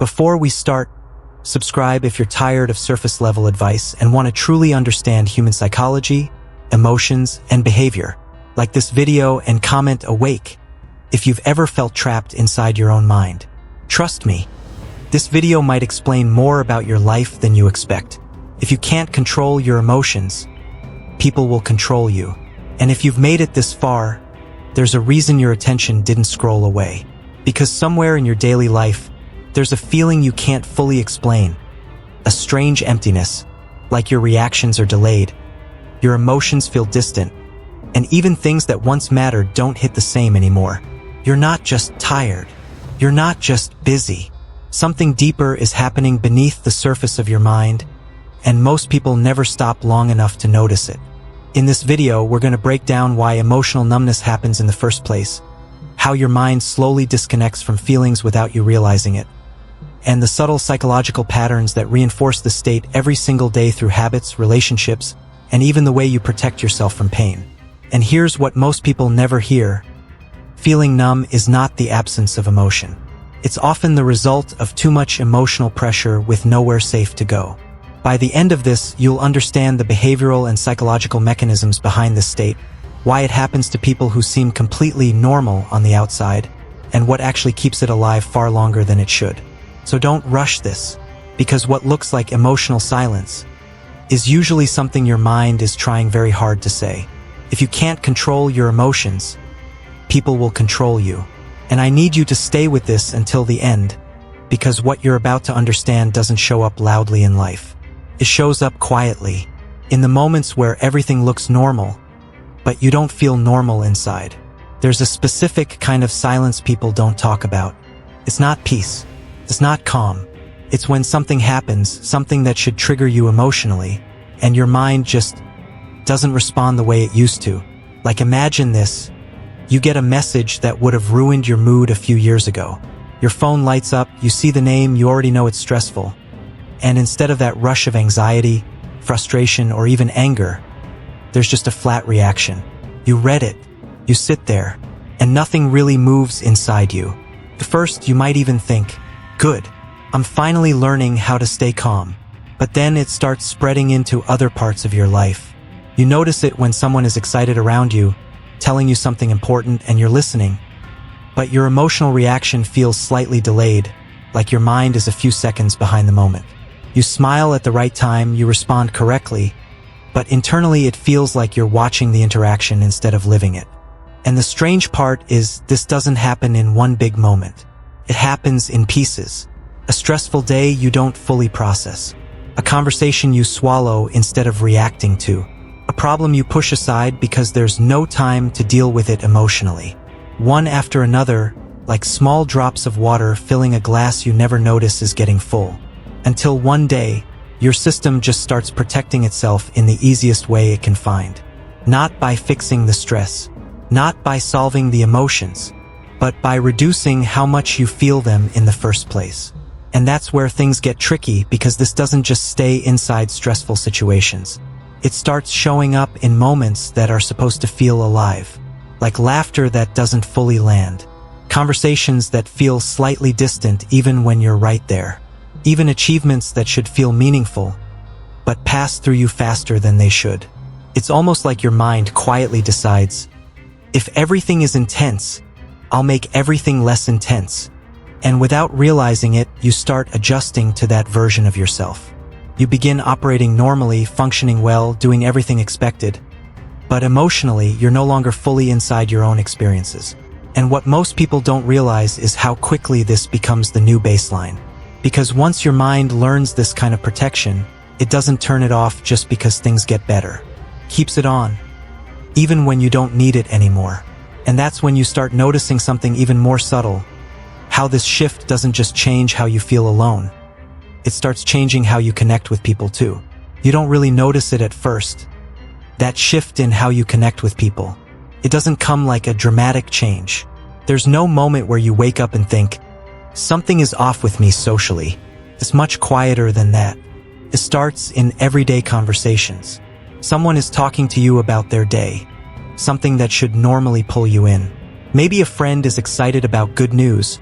Before we start, subscribe if you're tired of surface-level advice and want to truly understand human psychology, emotions, and behavior. Like this video and comment awake if you've ever felt trapped inside your own mind. Trust me, this video might explain more about your life than you expect. If you can't control your emotions, people will control you. And if you've made it this far, there's a reason your attention didn't scroll away. Because somewhere in your daily life, there's a feeling you can't fully explain. A strange emptiness, like your reactions are delayed, your emotions feel distant, and even things that once mattered don't hit the same anymore. You're not just tired. You're not just busy. Something deeper is happening beneath the surface of your mind, and most people never stop long enough to notice it. In this video, we're going to break down why emotional numbness happens in the first place, how your mind slowly disconnects from feelings without you realizing it, and the subtle psychological patterns that reinforce the state every single day through habits, relationships, and even the way you protect yourself from pain. And here's what most people never hear. Feeling numb is not the absence of emotion. It's often the result of too much emotional pressure with nowhere safe to go. By the end of this, you'll understand the behavioral and psychological mechanisms behind this state, why it happens to people who seem completely normal on the outside, and what actually keeps it alive far longer than it should. So don't rush this, because what looks like emotional silence is usually something your mind is trying very hard to say. If you can't control your emotions, people will control you. And I need you to stay with this until the end, because what you're about to understand doesn't show up loudly in life. It shows up quietly, in the moments where everything looks normal, but you don't feel normal inside. There's a specific kind of silence people don't talk about. It's not peace. It's not calm. It's when something happens, something that should trigger you emotionally, and your mind just doesn't respond the way it used to. Like, imagine this. You get a message that would have ruined your mood a few years ago. Your phone lights up, you see the name, you already know it's stressful. And instead of that rush of anxiety, frustration, or even anger, there's just a flat reaction. You read it, you sit there, and nothing really moves inside you. At first, you might even think, good, I'm finally learning how to stay calm. But then it starts spreading into other parts of your life. You notice it when someone is excited around you, telling you something important, and you're listening. But your emotional reaction feels slightly delayed, like your mind is a few seconds behind the moment. You smile at the right time, you respond correctly, but internally it feels like you're watching the interaction instead of living it. And the strange part is this doesn't happen in one big moment. It happens in pieces. A stressful day you don't fully process. A conversation you swallow instead of reacting to. A problem you push aside because there's no time to deal with it emotionally. One after another, like small drops of water filling a glass you never notice is getting full. Until one day, your system just starts protecting itself in the easiest way it can find. Not by fixing the stress, not by solving the emotions, but by reducing how much you feel them in the first place. And that's where things get tricky, because this doesn't just stay inside stressful situations. It starts showing up in moments that are supposed to feel alive, like laughter that doesn't fully land, conversations that feel slightly distant even when you're right there, even achievements that should feel meaningful, but pass through you faster than they should. It's almost like your mind quietly decides, if everything is intense, I'll make everything less intense. And without realizing it, you start adjusting to that version of yourself. You begin operating normally, functioning well, doing everything expected. But emotionally, you're no longer fully inside your own experiences. And what most people don't realize is how quickly this becomes the new baseline. Because once your mind learns this kind of protection, it doesn't turn it off just because things get better. Keeps it on, even when you don't need it anymore. And that's when you start noticing something even more subtle. How this shift doesn't just change how you feel alone. It starts changing how you connect with people too. You don't really notice it at first. That shift in how you connect with people. It doesn't come like a dramatic change. There's no moment where you wake up and think, something is off with me socially. It's much quieter than that. It starts in everyday conversations. Someone is talking to you about their day, something that should normally pull you in. Maybe a friend is excited about good news,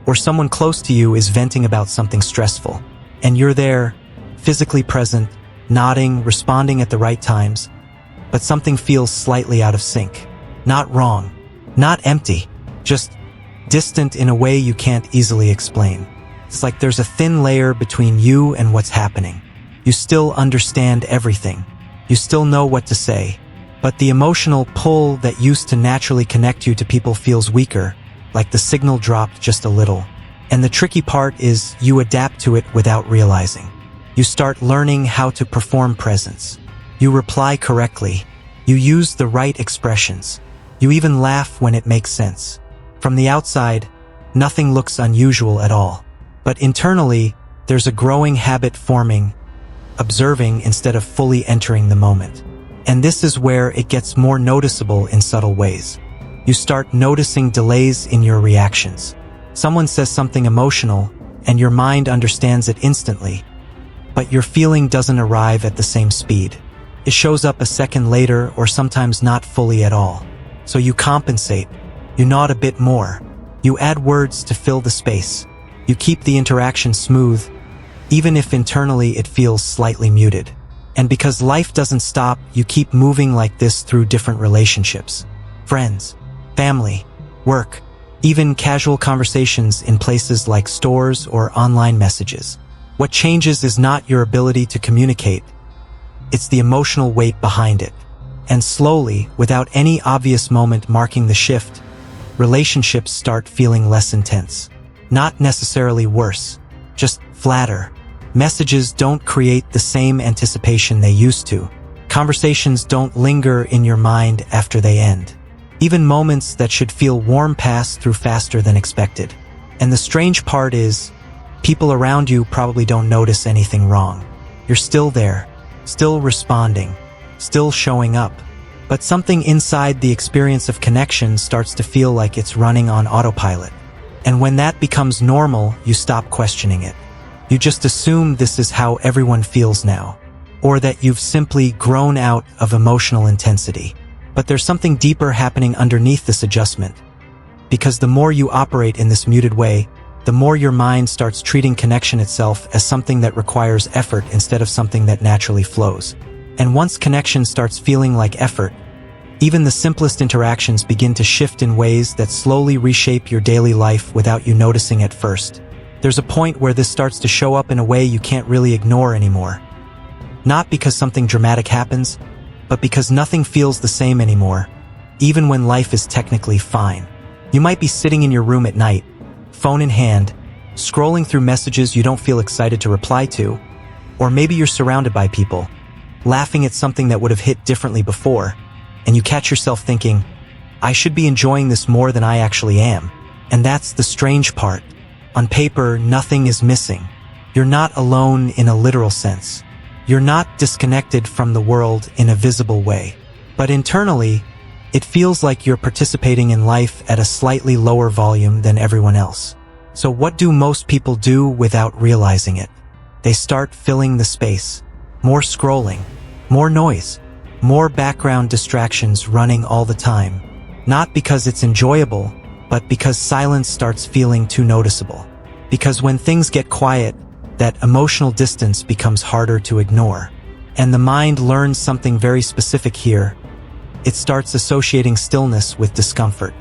Or someone close to you is venting about something stressful, and you're there, physically present, nodding, responding at the right times, but something feels slightly out of sync. Not wrong, not empty, just distant in a way you can't easily explain. It's like there's a thin layer between you and what's happening. You still understand everything. You still know what to say, but the emotional pull that used to naturally connect you to people feels weaker, like the signal dropped just a little. And the tricky part is you adapt to it without realizing. You start learning how to perform presence. You reply correctly. You use the right expressions. You even laugh when it makes sense. From the outside, nothing looks unusual at all. But internally, there's a growing habit forming, observing instead of fully entering the moment. And this is where it gets more noticeable in subtle ways. You start noticing delays in your reactions. Someone says something emotional, and your mind understands it instantly, but your feeling doesn't arrive at the same speed. It shows up a second later or sometimes not fully at all. So you compensate. You nod a bit more. You add words to fill the space. You keep the interaction smooth, even if internally it feels slightly muted. And because life doesn't stop, you keep moving like this through different relationships. Friends, family, work, even casual conversations in places like stores or online messages. What changes is not your ability to communicate. It's the emotional weight behind it. And slowly, without any obvious moment marking the shift, relationships start feeling less intense. Not necessarily worse, just flatter. Messages don't create the same anticipation they used to. Conversations don't linger in your mind after they end. Even moments that should feel warm pass through faster than expected. And the strange part is, people around you probably don't notice anything wrong. You're still there, still responding, still showing up. But something inside the experience of connection starts to feel like it's running on autopilot. And when that becomes normal, you stop questioning it. You just assume this is how everyone feels now, or that you've simply grown out of emotional intensity. But there's something deeper happening underneath this adjustment. Because the more you operate in this muted way, the more your mind starts treating connection itself as something that requires effort instead of something that naturally flows. And once connection starts feeling like effort, even the simplest interactions begin to shift in ways that slowly reshape your daily life without you noticing at first. There's a point where this starts to show up in a way you can't really ignore anymore. Not because something dramatic happens, but because nothing feels the same anymore, even when life is technically fine. You might be sitting in your room at night, phone in hand, scrolling through messages you don't feel excited to reply to, or maybe you're surrounded by people, laughing at something that would have hit differently before, and you catch yourself thinking, I should be enjoying this more than I actually am. And that's the strange part. On paper, nothing is missing. You're not alone in a literal sense. You're not disconnected from the world in a visible way. But internally, it feels like you're participating in life at a slightly lower volume than everyone else. So what do most people do without realizing it? They start filling the space. More scrolling, more noise, more background distractions running all the time. Not because it's enjoyable, but because silence starts feeling too noticeable. Because when things get quiet, that emotional distance becomes harder to ignore. And the mind learns something very specific here. It starts associating stillness with discomfort.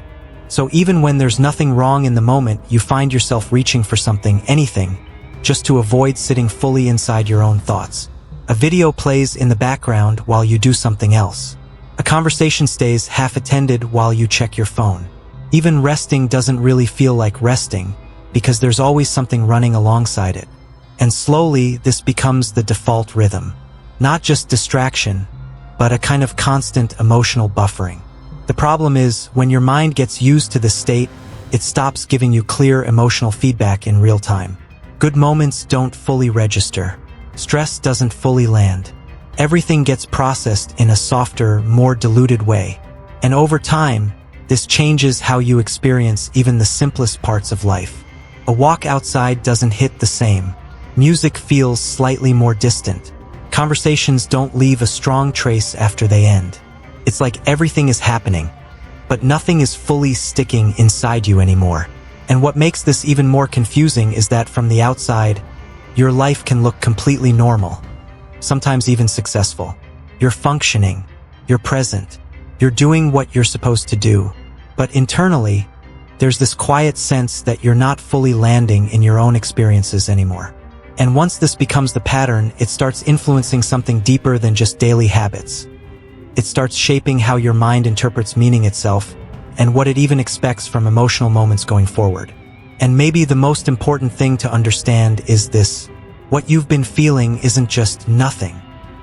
So even when there's nothing wrong in the moment, you find yourself reaching for something, anything, just to avoid sitting fully inside your own thoughts. A video plays in the background while you do something else. A conversation stays half-attended while you check your phone. Even resting doesn't really feel like resting, because there's always something running alongside it. And slowly, this becomes the default rhythm. Not just distraction, but a kind of constant emotional buffering. The problem is, when your mind gets used to this state, it stops giving you clear emotional feedback in real time. Good moments don't fully register. Stress doesn't fully land. Everything gets processed in a softer, more diluted way. And over time, this changes how you experience even the simplest parts of life. A walk outside doesn't hit the same. Music feels slightly more distant. Conversations don't leave a strong trace after they end. It's like everything is happening, but nothing is fully sticking inside you anymore. And what makes this even more confusing is that from the outside, your life can look completely normal, sometimes even successful. You're functioning, you're present, you're doing what you're supposed to do. But internally, there's this quiet sense that you're not fully landing in your own experiences anymore. And once this becomes the pattern, it starts influencing something deeper than just daily habits. It starts shaping how your mind interprets meaning itself and what it even expects from emotional moments going forward. And maybe the most important thing to understand is this: what you've been feeling isn't just nothing.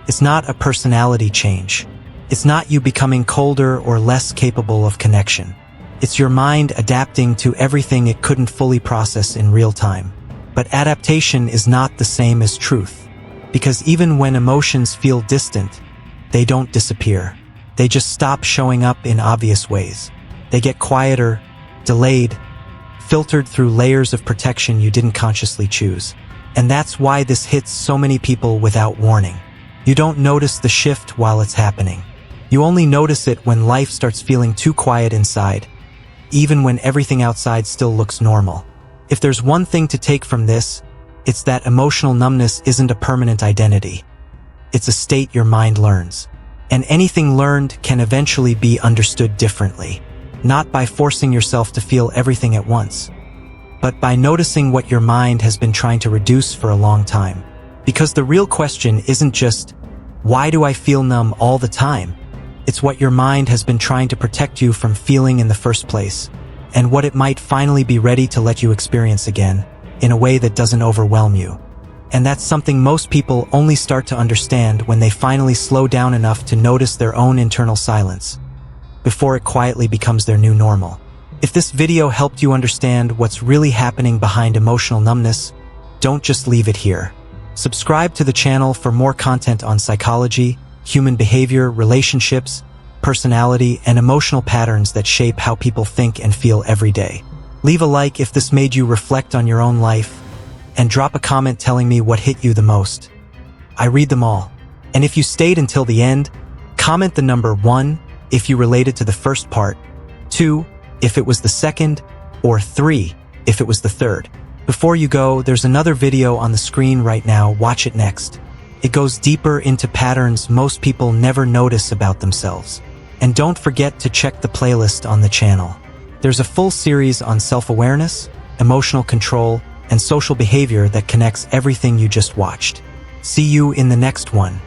It's not a personality change. It's not you becoming colder or less capable of connection. It's your mind adapting to everything it couldn't fully process in real time. But adaptation is not the same as truth, because even when emotions feel distant, they don't disappear. They just stop showing up in obvious ways. They get quieter, delayed, filtered through layers of protection you didn't consciously choose. And that's why this hits so many people without warning. You don't notice the shift while it's happening. You only notice it when life starts feeling too quiet inside, even when everything outside still looks normal. If there's one thing to take from this, it's that emotional numbness isn't a permanent identity. It's a state your mind learns. And anything learned can eventually be understood differently. Not by forcing yourself to feel everything at once, but by noticing what your mind has been trying to reduce for a long time. Because the real question isn't just, why do I feel numb all the time? It's what your mind has been trying to protect you from feeling in the first place, and what it might finally be ready to let you experience again, in a way that doesn't overwhelm you. And that's something most people only start to understand when they finally slow down enough to notice their own internal silence, before it quietly becomes their new normal. If this video helped you understand what's really happening behind emotional numbness, don't just leave it here. Subscribe to the channel for more content on psychology, human behavior, relationships, personality, and emotional patterns that shape how people think and feel every day. Leave a like if this made you reflect on your own life, and drop a comment telling me what hit you the most. I read them all. And if you stayed until the end, comment the number 1 if you related to the first part, 2 if it was the second, or 3 if it was the third. Before you go, there's another video on the screen right now. Watch it next. It goes deeper into patterns most people never notice about themselves. And don't forget to check the playlist on the channel. There's a full series on self-awareness, emotional control, and social behavior that connects everything you just watched. See you in the next one.